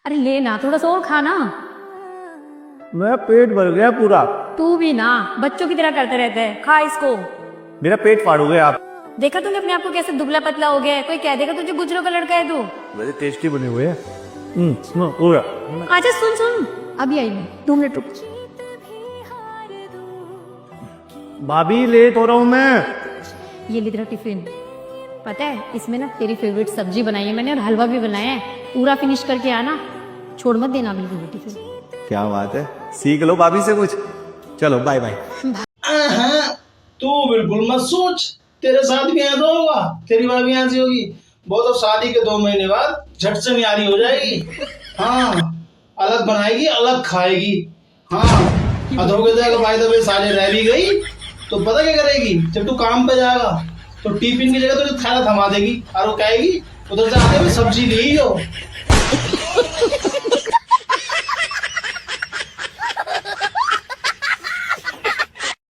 अरे ले ना, थोड़ा सा और खाना। मेरा पेट भर गया पूरा। तू भी ना बच्चों की तरह करते रहते हैं, खा इसको। मेरा पेट फाड़ोगे आप। देखा तूने अपने आप को कैसे दुबला पतला हो गया है? कोई कह देगा तुझे गुजरों का लड़का है तू। बड़े टेस्टी बने हुए हैं। पूरा। अच्छा सुन सुन, अभी आई मैं, 2 मिनट रुक। भाभी लेट हो रहा हूँ मैं। ये ले तेरा टिफिन। पता है इसमें ना तेरी फेवरेट सब्जी बनाई है मैंने और हलवा भी बनाया है, पूरा फिनिश करके आना, छोड़ मत देना बिल्कुल भी टिफिन। क्या बात है, सीख लो भाभी से कुछ। चलो बाय बाय। तू बिल्कुल मत सोच, तेरे साथ भी ऐसा होगा, तेरी भाभी ऐसी होगी। वो तो शादी के 2 महीने बाद झट से न्यारी हो जाएगी। हाँ, अलग बनाएगी, अलग खाएगी। हाँ, अधोगे जाएगा। भाई दबे साले रह भी गई तो पता क्या करेगी, जब तू काम पे जाएगा तो टिफिन की जगह तुझे थैला थमा देगी और वो कहेगी उधर से आते हुए सब्जी ली हो।